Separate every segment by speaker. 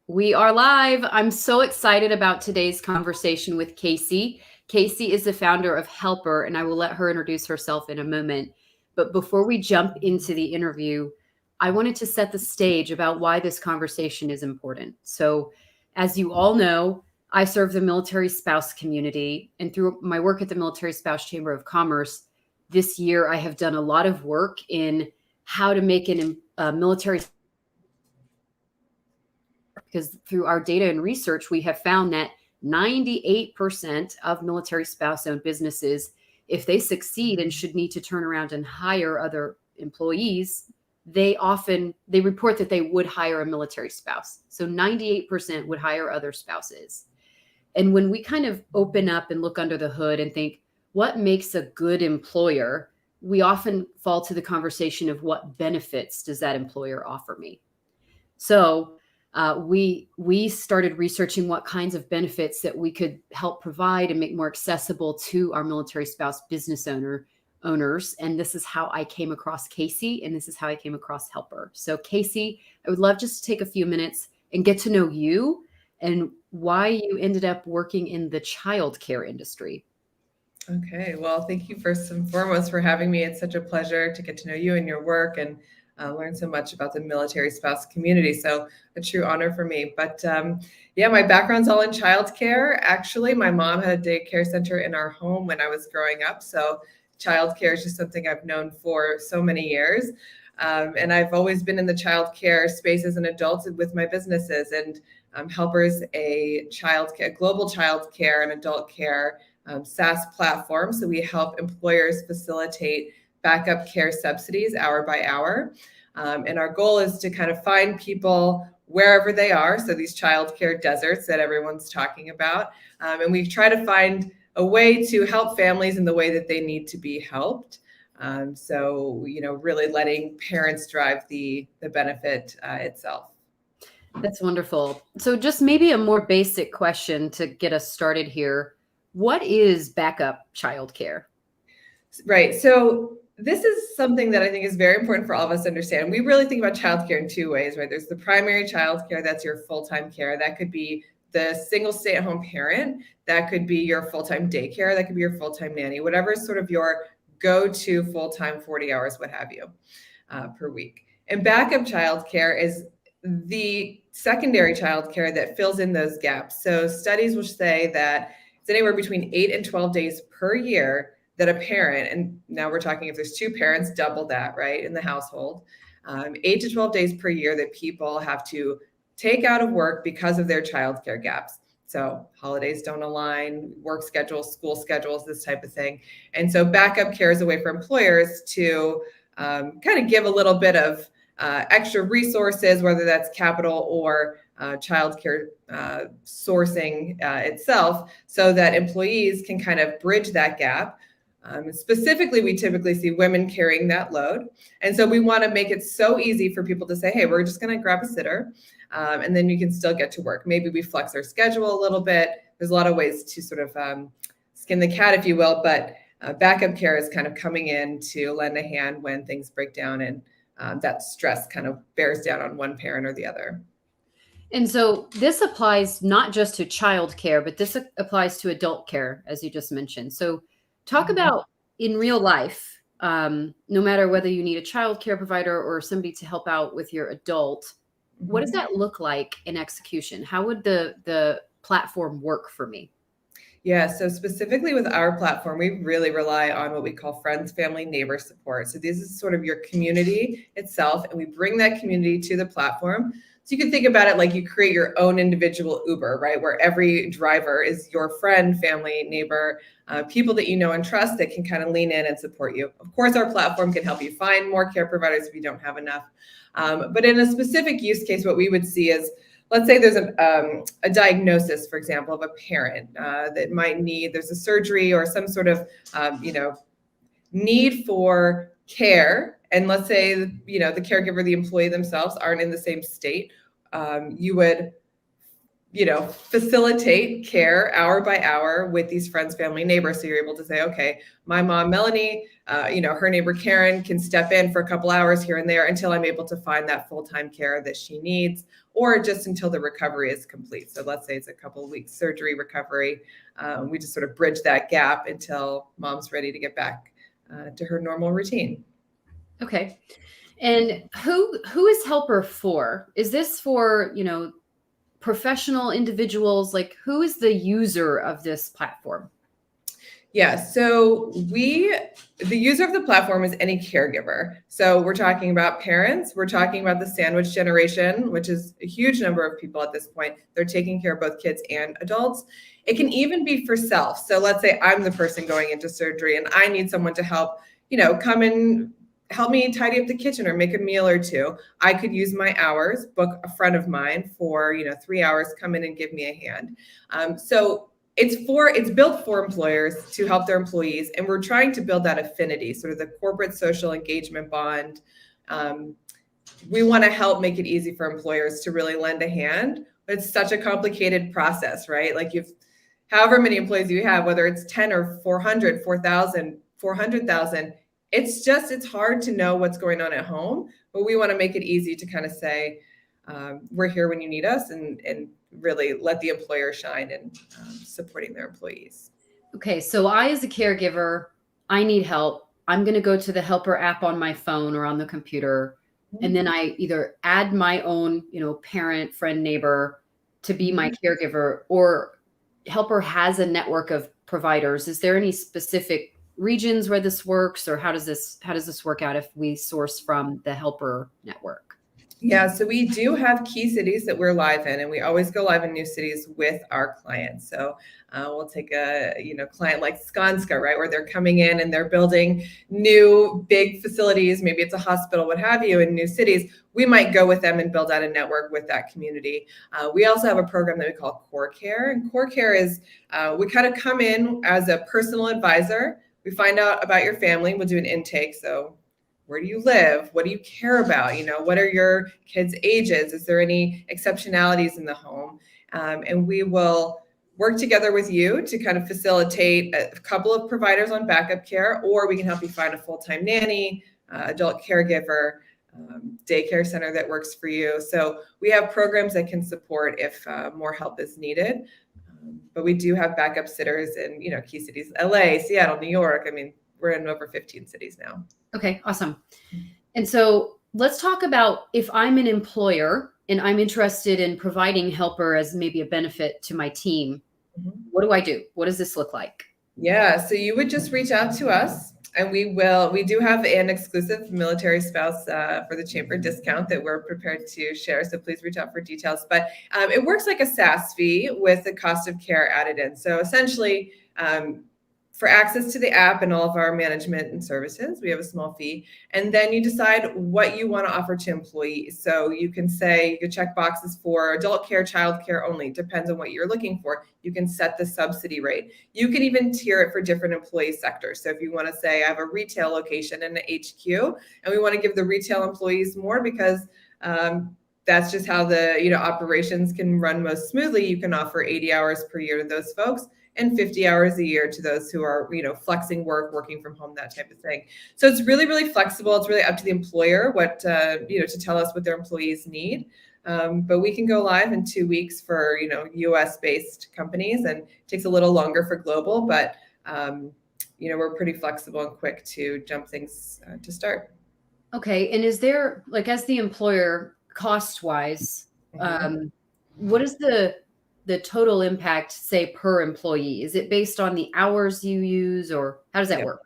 Speaker 1: We are live. I'm so excited about today's conversation with Kasey. Kasey is the founder of Helpr, and I will let her introduce herself in a moment. But before we jump into the interview, I wanted to set the stage about why this conversation is important. So, as you all know, I serve the military spouse community, and through my work at the Military Spouse Chamber of Commerce, this year I have done a lot of work in how to make a military, because through our data and research, we have found that 98% of military spouse-owned businesses, if they succeed and should need to turn around and hire other employees, they report that they would hire a military spouse. So 98% would hire other spouses. And when we kind of open up and look under the hood and think, what makes a good employer? We often fall to the conversation of what benefits does that employer offer me? So we started researching what kinds of benefits that we could help provide and make more accessible to our military spouse business owners. And this is how I came across Kasey, and this is how I came across Helpr. So Kasey, I would love just to take a few minutes and get to know you and why you ended up working in the childcare industry.
Speaker 2: Okay, well, thank you first and foremost for having me. It's such a pleasure to get to know you and your work and learn so much about the military spouse community. So a true honor for me. But yeah, my background's all in childcare. Actually, my mom had a daycare center in our home when I was growing up. So childcare is just something I've known for so many years. And I've always been in the childcare space as an adult with my businesses. And Helpr is a global childcare and adult care SaaS platform. So we help employers facilitate backup care subsidies hour by hour. And our goal is to kind of find people wherever they are. So these childcare deserts that everyone's talking about. And we try to find a way to help families in the way that they need to be helped. So, really letting parents drive the benefit itself.
Speaker 1: That's wonderful. So just maybe a more basic question to get us started here. What is backup childcare?
Speaker 2: Right. So this is something that I think is very important for all of us to understand. We really think about childcare in two ways, right? There's the primary childcare, that's your full-time care. That could be the single stay-at-home parent. That could be your full-time daycare. That could be your full-time nanny, whatever is sort of your go-to full-time 40 hours, what have you, per week. And backup childcare is the secondary childcare that fills in those gaps. So studies will say that it's anywhere between 8 and 12 days per year that a parent, and now we're talking if there's two parents, double that, right, in the household, 8 to 12 days per year that people have to take out of work because of their childcare gaps. So holidays don't align, work schedules, school schedules, this type of thing. And so backup care is a way for employers to kind of give a little bit of extra resources, whether that's capital or childcare sourcing itself, so that employees can kind of bridge that gap. Specifically, we typically see women carrying that load. And so we want to make it so easy for people to say, hey, we're just going to grab a sitter, and then you can still get to work. Maybe we flex our schedule a little bit. There's a lot of ways to sort of skin the cat, if you will, but backup care is kind of coming in to lend a hand when things break down and that stress kind of bears down on one parent or the other.
Speaker 1: And so this applies not just to child care, but this applies to adult care, as you just mentioned. So talk about in real life, no matter whether you need a child care provider or somebody to help out with your adult, what does that look like in execution? How would the platform work for me?
Speaker 2: Yeah, so specifically with our platform, we really rely on what we call friends, family, neighbor support. So this is sort of your community itself, and we bring that community to the platform. So you can think about it like you create your own individual Uber, right? Where every driver is your friend, family, neighbor, people that you know and trust that can kind of lean in and support you. Of course, our platform can help you find more care providers if you don't have enough. But in a specific use case, what we would see is, let's say there's a diagnosis, for example, of a parent that might need, there's a surgery or some sort of, need for care. And let's say, the caregiver, the employee themselves aren't in the same state. You would facilitate care hour by hour with these friends, family, neighbors. So you're able to say, okay, my mom, Melanie, her neighbor, Karen, can step in for a couple hours here and there until I'm able to find that full-time care that she needs, or just until the recovery is complete. So let's say it's a couple of weeks surgery recovery. We just sort of bridge that gap until mom's ready to get back to her normal routine.
Speaker 1: Okay. And who is Helpr for? Is this for, professional individuals? Like, who is the user of this platform?
Speaker 2: Yeah, so the user of the platform is any caregiver. So we're talking about parents, we're talking about the sandwich generation, which is a huge number of people at this point. They're taking care of both kids and adults. It can even be for self. So let's say I'm the person going into surgery and I need someone to help, come and help me tidy up the kitchen or make a meal or two. I could use my hours, book a friend of mine for, 3 hours, come in and give me a hand. So it's built for employers to help their employees. And we're trying to build that affinity, sort of the corporate social engagement bond. We want to help make it easy for employers to really lend a hand, but it's such a complicated process, right? Like however many employees you have, whether it's 10 or 400, 4,000, 400,000, it's hard to know what's going on at home, but we want to make it easy to kind of say, we're here when you need us, and really let the employer shine in supporting their employees.
Speaker 1: Okay. So I, as a caregiver, I need help. I'm going to go to the Helpr app on my phone or on the computer. And then I either add my own, parent, friend, neighbor to be my caregiver, or Helpr has a network of providers. Is there any specific regions where this works, or how does this work out if we source from the Helpr network?
Speaker 2: Yeah, so we do have key cities that we're live in, and we always go live in new cities with our clients. So we'll take a client like Skanska, right, where they're coming in and they're building new big facilities. Maybe it's a hospital, what have you, in new cities. We might go with them and build out a network with that community. We also have a program that we call Core Care, and Core Care is we kind of come in as a personal advisor. We find out about your family. We'll do an intake. So where do you live? What do you care about? What are your kids' ages? Is there any exceptionalities in the home? And we will work together with you to kind of facilitate a couple of providers on backup care, or we can help you find a full-time nanny, adult caregiver, daycare center that works for you. So we have programs that can support if more help is needed. But we do have backup sitters in, key cities, LA, Seattle, New York. I mean, we're in over 15 cities now. Okay,
Speaker 1: awesome. And so let's talk about, if I'm an employer and I'm interested in providing Helpr as maybe a benefit to my team, what do I do? What does this look like?
Speaker 2: Yeah, so you would just reach out to us, and we do have an exclusive military spouse for the chamber discount that we're prepared to share. So please reach out for details. But it works like a SaaS fee with the cost of care added in. So essentially, for access to the app and all of our management and services, we have a small fee. And then you decide what you want to offer to employees. So you can say, you can check boxes for adult care, child care only, depends on what you're looking for. You can set the subsidy rate. You can even tier it for different employee sectors. So if you want to say, I have a retail location and an HQ, and we want to give the retail employees more because that's just how the operations can run most smoothly, you can offer 80 hours per year to those folks, and 50 hours a year to those who are, flexing work, working from home, that type of thing. So it's really, really flexible. It's really up to the employer what, to tell us what their employees need. But we can go live in 2 weeks for, US based companies, and it takes a little longer for global, but, we're pretty flexible and quick to jump things to start.
Speaker 1: Okay. And is there, like, as the employer, cost wise, what is the total impact, say, per employee? Is it based on the hours you use, or how does that work?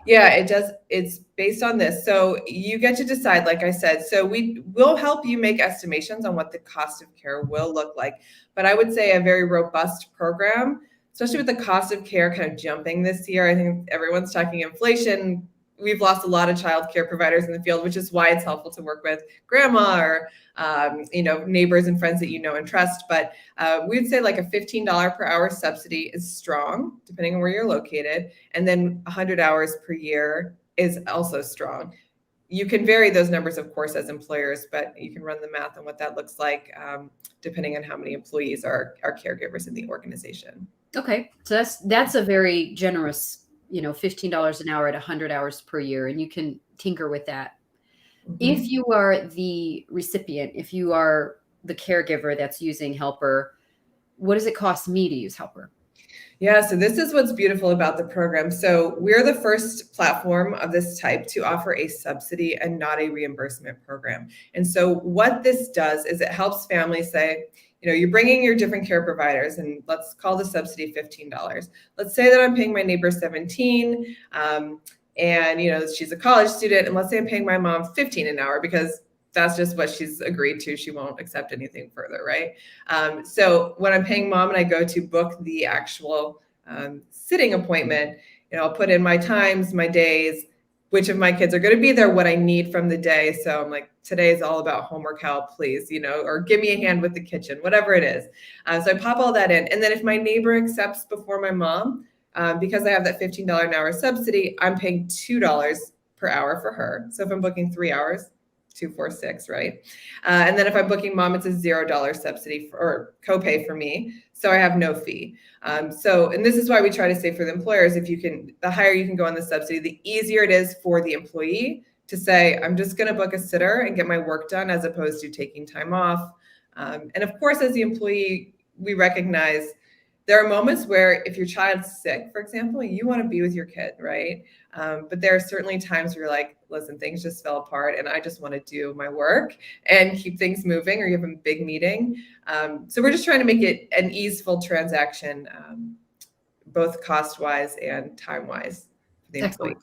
Speaker 2: Yeah, it does. It's based on this. So you get to decide, like I said, so we will help you make estimations on what the cost of care will look like. But I would say a very robust program, especially with the cost of care kind of jumping this year. I think everyone's talking inflation. We've lost a lot of childcare providers in the field, which is why it's helpful to work with grandma or, neighbors and friends that you know and trust. But we'd say like a $15 per hour subsidy is strong, depending on where you're located. And then 100 hours per year is also strong. you can vary those numbers, of course, as employers, but you can run the math on what that looks like depending on how many employees are caregivers in the organization.
Speaker 1: Okay, so that's a very generous, $15 an hour at 100 hours per year, and you can tinker with that. If you are the recipient, if you are the caregiver that's using Helpr, what does it cost me to use Helpr?
Speaker 2: Yeah, so this is what's beautiful about the program. So we're the first platform of this type to offer a subsidy and not a reimbursement program. And so what this does is it helps families say, you're bringing your different care providers, and let's call the subsidy $15. Let's say that I'm paying my neighbor 17, and she's a college student, and let's say I'm paying my mom 15 an hour because that's just what she's agreed to. She won't accept anything further, right? So when I'm paying mom and I go to book the actual sitting appointment, I'll put in my times, my days, which of my kids are going to be there, what I need from the day. So I'm like, today is all about homework help, please, or give me a hand with the kitchen, whatever it is. So I pop all that in. And then if my neighbor accepts before my mom, because I have that $15 an hour subsidy, I'm paying $2 per hour for her. So if I'm booking 3 hours, 2, 4, 6, right? And then if I'm booking mom, it's a $0 subsidy or copay for me. So I have no fee. And this is why we try to say for the employers, the higher you can go on the subsidy, the easier it is for the employee to say, I'm just going to book a sitter and get my work done as opposed to taking time off. And of course, as the employee, we recognize there are moments where if your child's sick, for example, you want to be with your kid, right? But there are certainly times where you're like, listen, things just fell apart and I just want to do my work and keep things moving, or you have a big meeting. So we're just trying to make it an easeful transaction, both cost-wise and time-wise for the employee.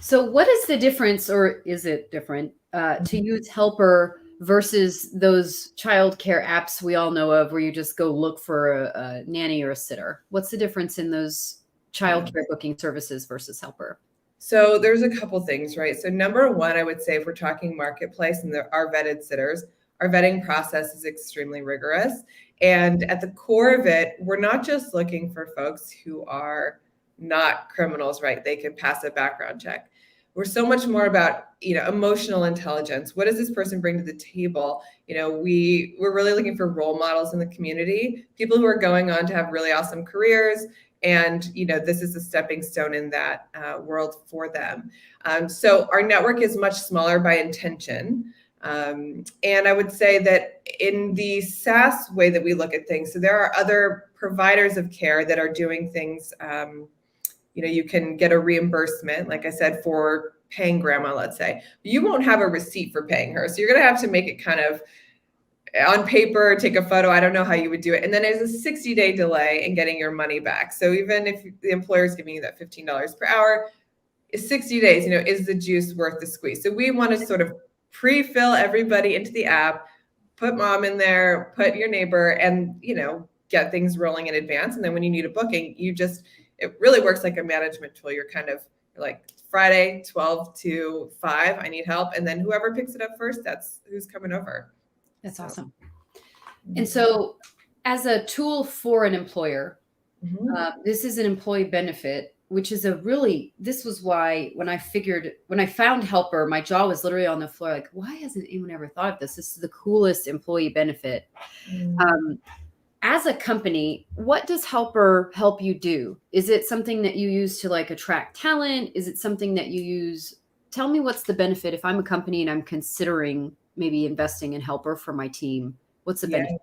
Speaker 1: So what is the difference, or is it different, to use Helpr versus those childcare apps we all know of where you just go look for a nanny or a sitter? What's the difference in those childcare booking services versus Helpr?
Speaker 2: So there's a couple things, right? So number one, I would say if we're talking marketplace and there are vetted sitters, our vetting process is extremely rigorous. And at the core of it, we're not just looking for folks who are not criminals, right? They can pass a background check. We're so much more about, emotional intelligence. What does this person bring to the table? We're really looking for role models in the community, people who are going on to have really awesome careers. And, this is a stepping stone in that world for them. So our network is much smaller by intention. And I would say that in the SaaS way that we look at things, so there are other providers of care that are doing things. You can get a reimbursement, like I said, for paying grandma, let's say. You won't have a receipt for paying her. So you're going to have to make it kind of on paper, take a photo. I don't know how you would do it. And then there's a 60-day delay in getting your money back. So even if the employer is giving you that $15 per hour, is 60 days, is the juice worth the squeeze? So we want to sort of pre-fill everybody into the app, put mom in there, put your neighbor, and, get things rolling in advance. And then when you need a booking, it really works like a management tool. You're like Friday, 12 to 5, I need help. And then whoever picks it up first, that's who's coming over.
Speaker 1: That's awesome. And so as a tool for an employer, this is an employee benefit, which is this was why when I found Helpr, my jaw was literally on the floor. Like, why hasn't anyone ever thought of this? This is the coolest employee benefit. As a company, what does Helpr help you do? Is it something that you use to attract talent? Is it something that you use? Tell me what's the benefit if I'm a company and I'm considering maybe investing in Helpr for my team. What's the benefit?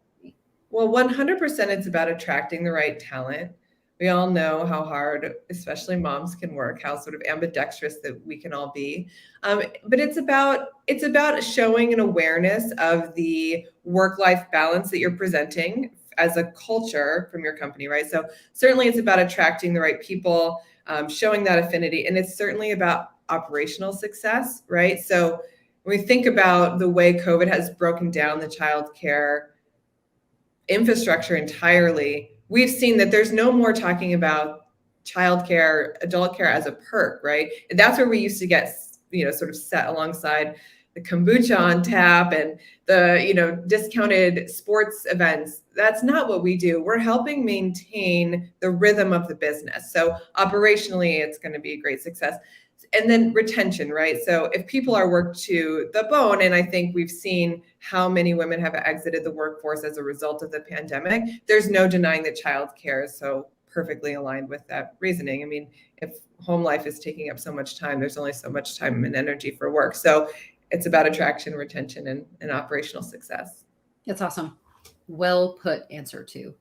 Speaker 2: Well, 100% it's about attracting the right talent. We all know how hard, especially moms, can work, how sort of ambidextrous that we can all be. But it's about showing an awareness of the work-life balance that you're presenting as a culture from your company, right? So certainly it's about attracting the right people, showing that affinity, and it's certainly about operational success, right? So when we think about the way COVID has broken down the childcare infrastructure entirely, we've seen that there's no more talking about childcare, adult care as a perk, right? And that's where we used to get, sort of set alongside the kombucha on tap and the, discounted sports events. That's not what we do. We're helping maintain the rhythm of the business. So operationally, it's going to be a great success. And then retention, right? So if people are worked to the bone, and I think we've seen how many women have exited the workforce as a result of the pandemic, there's no denying that childcare is so perfectly aligned with that reasoning. I mean, if home life is taking up so much time, there's only so much time and energy for work. So it's about attraction, retention, and operational success.
Speaker 1: That's awesome. Well put answer too.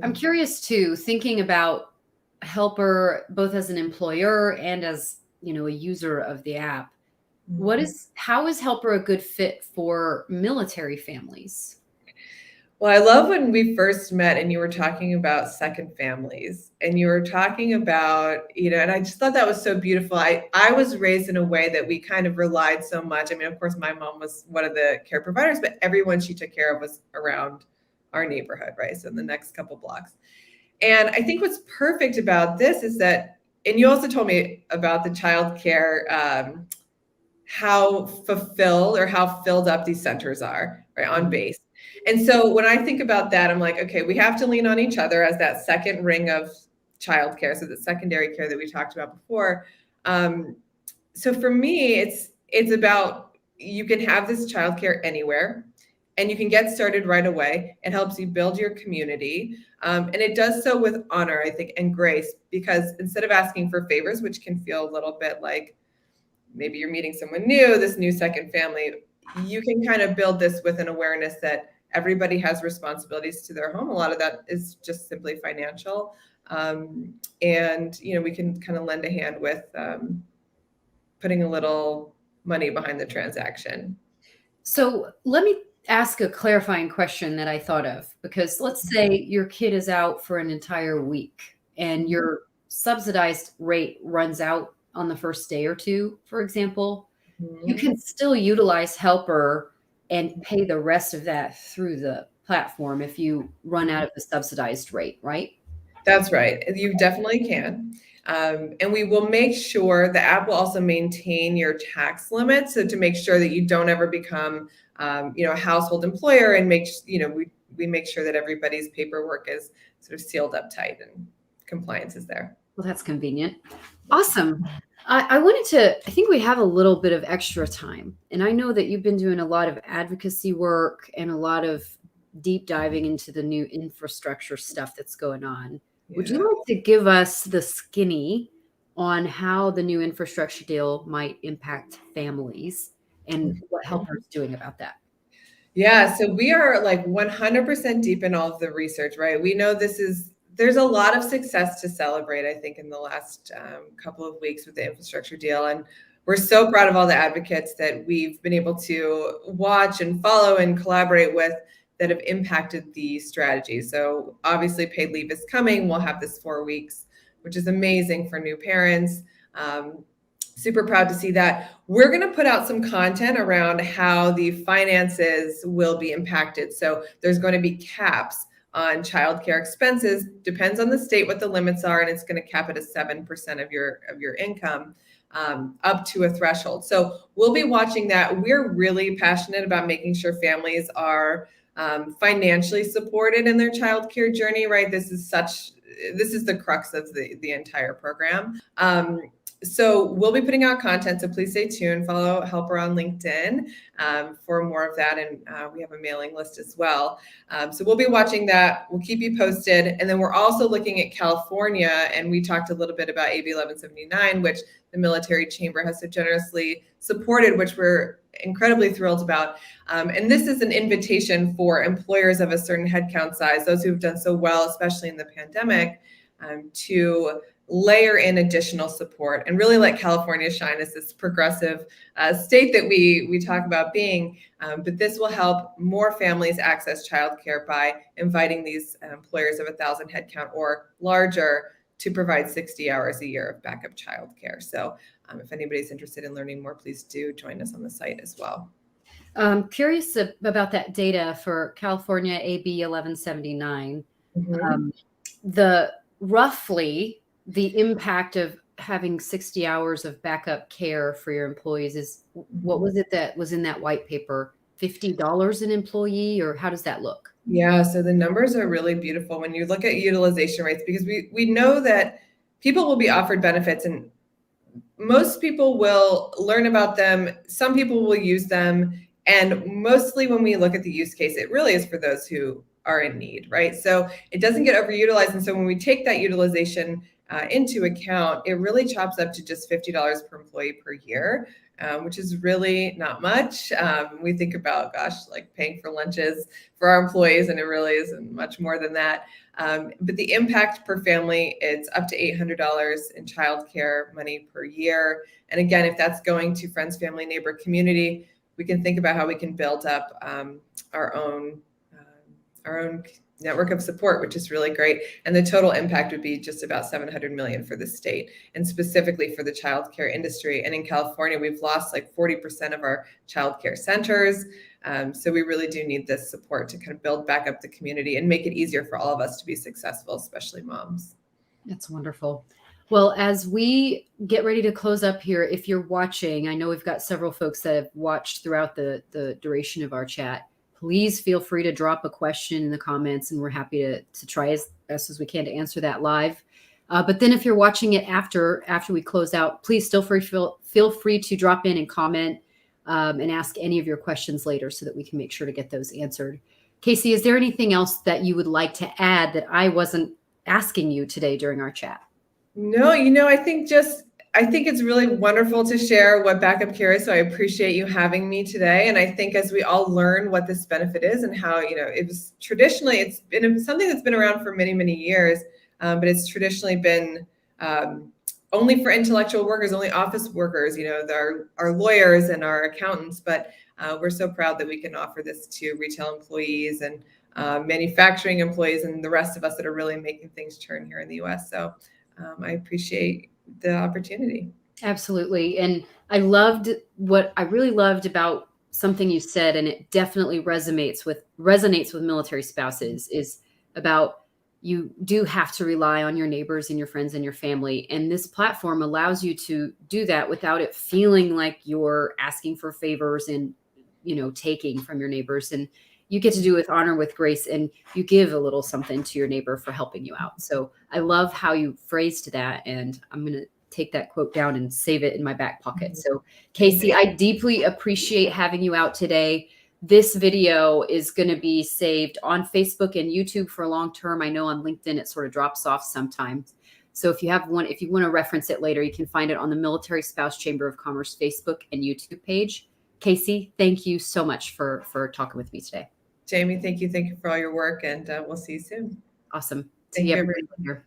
Speaker 1: I'm curious too, thinking about Helpr both as an employer and as, a user of the app. How is Helpr a good fit for military families?
Speaker 2: Well, I love when we first met and you were talking about second families and you were talking about, and I just thought that was so beautiful. I was raised in a way that we kind of relied so much. I mean, of course, my mom was one of the care providers, but everyone she took care of was around our neighborhood, right? So in the next couple blocks. And I think what's perfect about this is that, and you also told me about the childcare, how fulfilled or how filled up these centers are, right, on base. And so when I think about that, I'm like, okay, we have to lean on each other as that second ring of childcare, so the secondary care that we talked about before. So for me, it's about, you can have this childcare anywhere, and you can get started right away. It helps you build your community. And it does so with honor, I think, and grace, because instead of asking for favors, which can feel a little bit like maybe you're meeting someone new, this new second family, you can kind of build this with an awareness that everybody has responsibilities to their home. A lot of that is just simply financial. And, we can kind of lend a hand with putting a little money behind the transaction.
Speaker 1: So let me ask a clarifying question that I thought of, because let's say your kid is out for an entire week and your subsidized rate runs out on the first day or two, for example. You can still utilize Helpr and pay the rest of that through the platform if you run out of the subsidized rate, right?
Speaker 2: That's right. You definitely can. And we will make sure the app will also maintain your tax limits, so to make sure that you don't ever become, a household employer, and we make sure that everybody's paperwork is sort of sealed up tight and compliance is there.
Speaker 1: Well, that's convenient. Awesome. I think we have a little bit of extra time, and I know that you've been doing a lot of advocacy work and a lot of deep diving into the new infrastructure stuff that's going on. Yeah. Would you like to give us the skinny on how the new infrastructure deal might impact families and what Helpr is doing about that?
Speaker 2: Yeah, so we are like 100% deep in all of the research, right? We know there's a lot of success to celebrate, I think, in the last couple of weeks with the infrastructure deal. And we're so proud of all the advocates that we've been able to watch and follow and collaborate with that have impacted the strategy. So obviously paid leave is coming. We'll have this 4 weeks, which is amazing for new parents. Super proud to see that. We're going to put out some content around how the finances will be impacted. So there's going to be caps on childcare expenses. Depends on the state what the limits are, and it's going to cap it at 7% of your income, up to a threshold. So we'll be watching that. We're really passionate about making sure families are financially supported in their childcare journey, right? This is the crux of the entire program. So we'll be putting out content, so please stay tuned. Follow Helpr on LinkedIn for more of that, and we have a mailing list as well. So we'll be watching that. We'll keep you posted. And then we're also looking at California, and we talked a little bit about AB 1179, which the military chamber has so generously supported, which we're incredibly thrilled about. And this is an invitation for employers of a certain headcount size, those who've done so well, especially in the pandemic, to layer in additional support and really let California shine as this progressive state that we talk about being. But this will help more families access childcare by inviting these employers of 1,000 headcount or larger to provide 60 hours a year of backup childcare. So if anybody's interested in learning more, please do join us on the site as well.
Speaker 1: Curious about that data for California AB 1179. Roughly the impact of having 60 hours of backup care for your employees is, what was it that was in that white paper? $50 an employee, or how does that look?
Speaker 2: Yeah, so the numbers are really beautiful when you look at utilization rates, because we know that people will be offered benefits, and most people will learn about them. Some people will use them. And mostly when we look at the use case, it really is for those who are in need, right? So it doesn't get overutilized. And so when we take that utilization into account, it really chops up to just $50 per employee per year, which is really not much. We think about, gosh, like paying for lunches for our employees, and it really isn't much more than that. But the impact per family, it's up to $800 in childcare money per year. And again, if that's going to friends, family, neighbor, community, we can think about how we can build up our own network of support, which is really great. And the total impact would be just about 700 million for the state, and specifically for the childcare industry. And in California, we've lost like 40% of our childcare centers. So we really do need this support to kind of build back up the community and make it easier for all of us to be successful, especially moms.
Speaker 1: That's wonderful. Well, as we get ready to close up here, if you're watching, I know we've got several folks that have watched throughout the duration of our chat. Please feel free to drop a question in the comments, and we're happy to try as best as we can to answer that live. But then if you're watching it after we close out, please still feel free to drop in and comment and ask any of your questions later so that we can make sure to get those answered. Kasey, is there anything else that you would like to add that I wasn't asking you today during our chat?
Speaker 2: No, I think it's really wonderful to share what backup care is. So I appreciate you having me today. And I think as we all learn what this benefit is and how, it's been something that's been around for many, many years, but it's traditionally been only for intellectual workers, only office workers, our lawyers and our accountants. But we're so proud that we can offer this to retail employees and manufacturing employees and the rest of us that are really making things turn here in the U.S. So I appreciate the opportunity.
Speaker 1: Absolutely. And what I really loved about something you said, and it definitely resonates with military spouses, is about you do have to rely on your neighbors and your friends and your family. And this platform allows you to do that without it feeling like you're asking for favors and, taking from your neighbors. And you get to do it with honor, with grace, and you give a little something to your neighbor for helping you out. So I love how you phrased that, and I'm going to take that quote down and save it in my back pocket. So Kasey, I deeply appreciate having you out today. This video is going to be saved on Facebook and YouTube for long term. I know on LinkedIn it sort of drops off sometimes. So if you want to reference it later, you can find it on the Military Spouse Chamber of Commerce Facebook and YouTube page. Kasey, thank you so much for talking with me today.
Speaker 2: Jamie, thank you. Thank you for all your work, and we'll see you soon.
Speaker 1: Awesome.
Speaker 2: Thank you, everybody.